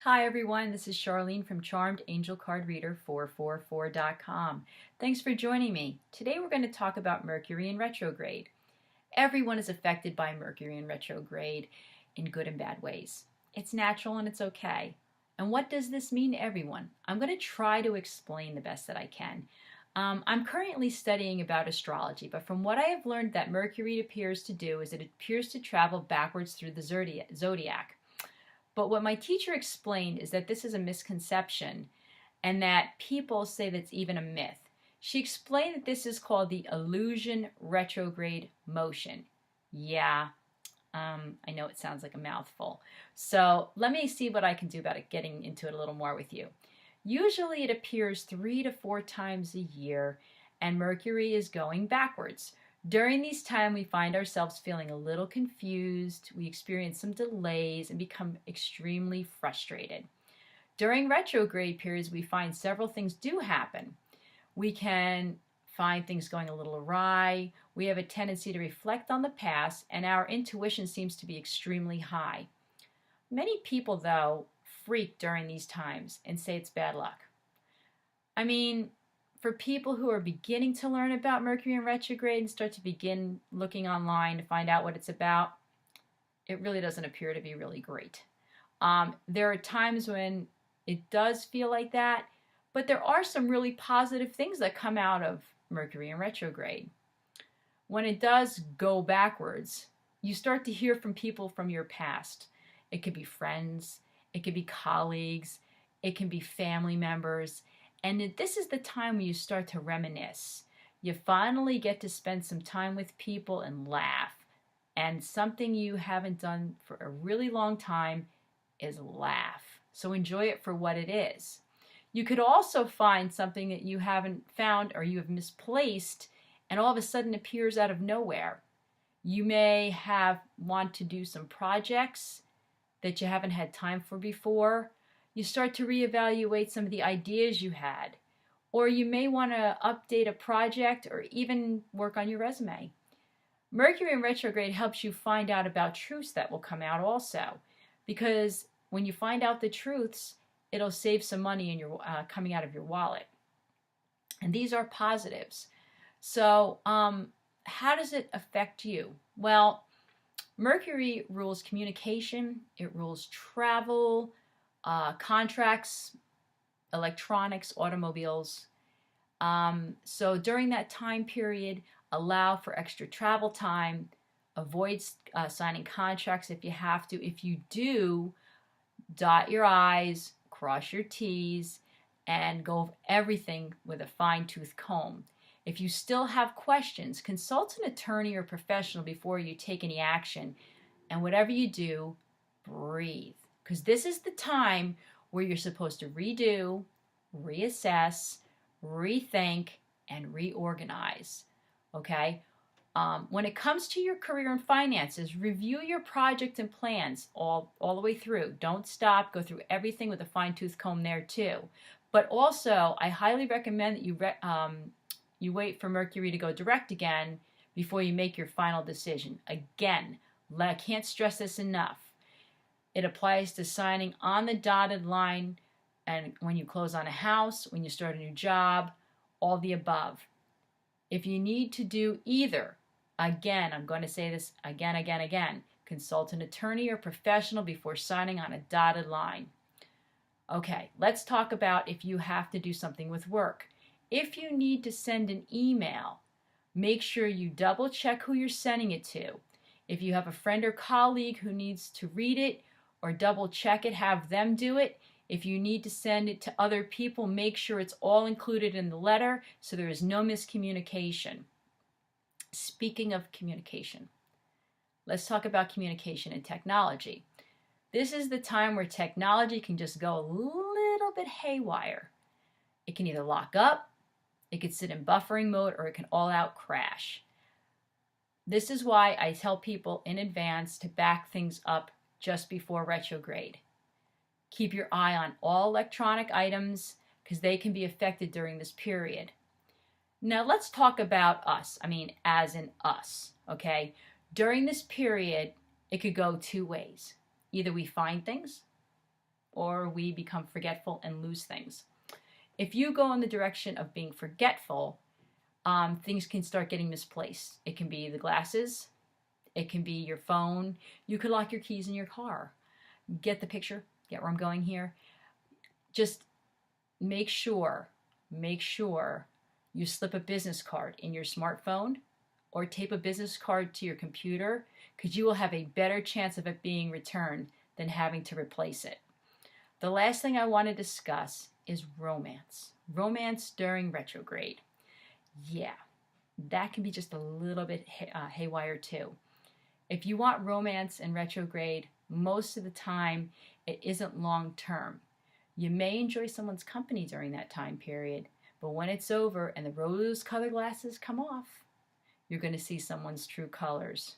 Hi everyone, this is Charlene from CharmedAngelCardReader444.com. Thanks for joining me. Today we're going to talk about Mercury in retrograde. Everyone is affected by Mercury in retrograde in good and bad ways. It's natural and it's okay. And what does this mean to everyone? I'm going to try to explain the best that I can. I'm currently studying about astrology, but from what I have learned that Mercury appears to do is it appears to travel backwards through the zodiac. But what my teacher explained is that this is a misconception and that people say that's even a myth. She explained that this is called the illusion retrograde motion. Yeah, I know it sounds like a mouthful. So let me see what I can do about it, getting into it a little more with you. Usually it appears 3 to 4 times a year and Mercury is going backwards. During these times, we find ourselves feeling a little confused, we experience some delays, and become extremely frustrated. During retrograde periods, we find several things do happen. We can find things going a little awry, we have a tendency to reflect on the past, and our intuition seems to be extremely high. Many people, though, freak during these times and say it's bad luck. I mean, for people who are beginning to learn about Mercury in retrograde and start to begin looking online to find out what it's about, it really doesn't appear to be really great. There are times when it does feel like that, but there are some really positive things that come out of Mercury in retrograde. When it does go backwards, you start to hear from people from your past. It could be friends, it could be colleagues, it can be family members. And this is the time when you start to reminisce. You finally get to spend some time with people and laugh. And something you haven't done for a really long time is laugh. So enjoy it for what it is. You could also find something that you haven't found or you have misplaced and all of a sudden appears out of nowhere. You may want to do some projects that you haven't had time for before. You start to reevaluate some of the ideas you had. Or you may want to update a project or even work on your resume. Mercury in retrograde helps you find out about truths that will come out also. Because when you find out the truths, it'll save some money in your coming out of your wallet. And these are positives. So how does it affect you? Well, Mercury rules communication, it rules travel, contracts, electronics, automobiles. So during that time period, allow for extra travel time, avoid signing contracts if you have to. If you do, dot your I's, cross your T's, and go over everything with a fine-tooth comb. If you still have questions, consult an attorney or professional before you take any action. And whatever you do, breathe. Because this is the time where you're supposed to redo, reassess, rethink, and reorganize. Okay? When it comes to your career and finances, review your project and plans all the way through. Don't stop. Go through everything with a fine-tooth comb there too. But also, I highly recommend that you wait for Mercury to go direct again before you make your final decision. Again, I can't stress this enough. It applies to signing on the dotted line and when you close on a house, when you start a new job, all the above. If you need to do either, again, I'm going to say this again, consult an attorney or professional before signing on a dotted line. Okay, let's talk about if you have to do something with work. If you need to send an email, make sure you double check who you're sending it to. If you have a friend or colleague who needs to read it or double check it, have them do it. If you need to send it to other people, make sure it's all included in the letter so there is no miscommunication. Speaking of communication, let's talk about communication and technology. This is the time where technology can just go a little bit haywire. It can either lock up, it could sit in buffering mode, or it can all out crash. This is why I tell people in advance to back things up just before retrograde. Keep your eye on all electronic items because they can be affected during this period. Now let's talk about us. As in us, okay? During this period, it could go two ways. Either we find things or we become forgetful and lose things. If you go in the direction of being forgetful, things can start getting misplaced. It can be the glasses. It can be your phone. You could lock your keys in your car. Get the picture? Get where I'm going here? Just make sure you slip a business card in your smartphone or tape a business card to your computer, because you will have a better chance of it being returned than having to replace it. The last thing I want to discuss is romance. Romance during retrograde. Yeah, that can be just a little bit haywire too. If you want romance in retrograde, most of the time it isn't long term. You may enjoy someone's company during that time period, but when it's over and the rose-colored glasses come off, you're going to see someone's true colors.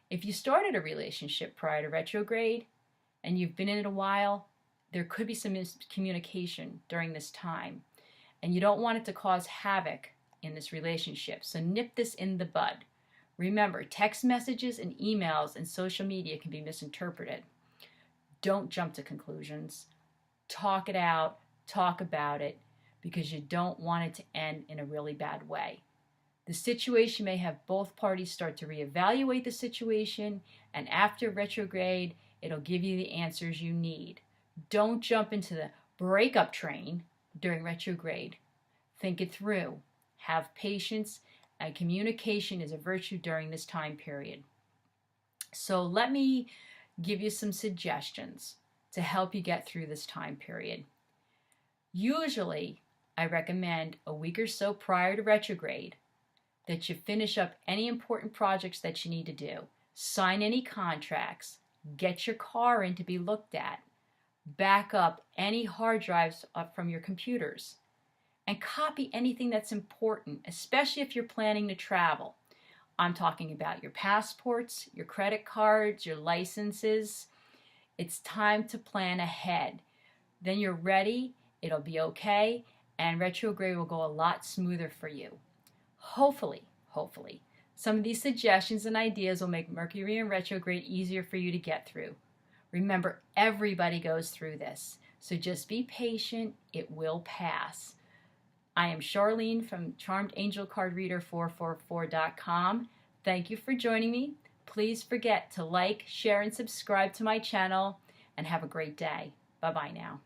If you started a relationship prior to retrograde and you've been in it a while, there could be some miscommunication during this time, and you don't want it to cause havoc in this relationship. So nip this in the bud. Remember, text messages and emails and social media can be misinterpreted. Don't jump to conclusions. Talk it out, talk about it, because you don't want it to end in a really bad way. The situation may have both parties start to reevaluate the situation, and after retrograde, it'll give you the answers you need. Don't jump into the breakup train during retrograde. Think it through. Have patience, and communication is a virtue during this time period. So let me give you some suggestions to help you get through this time period. Usually, I recommend a week or so prior to retrograde that you finish up any important projects that you need to do. Sign any contracts. Get your car in to be looked at. Back up any hard drives up from your computers. And copy anything that's important, especially if you're planning to travel. I'm talking about your passports, your credit cards, your licenses. It's time to plan ahead. Then you're ready, it'll be okay, and retrograde will go a lot smoother for you. Hopefully, some of these suggestions and ideas will make Mercury in retrograde easier for you to get through. Remember, everybody goes through this, so just be patient, it will pass. I am Charlene from CharmedAngelCardReader444.com. Thank you for joining me. Please forget to like, share, and subscribe to my channel, and have a great day. Bye-bye now.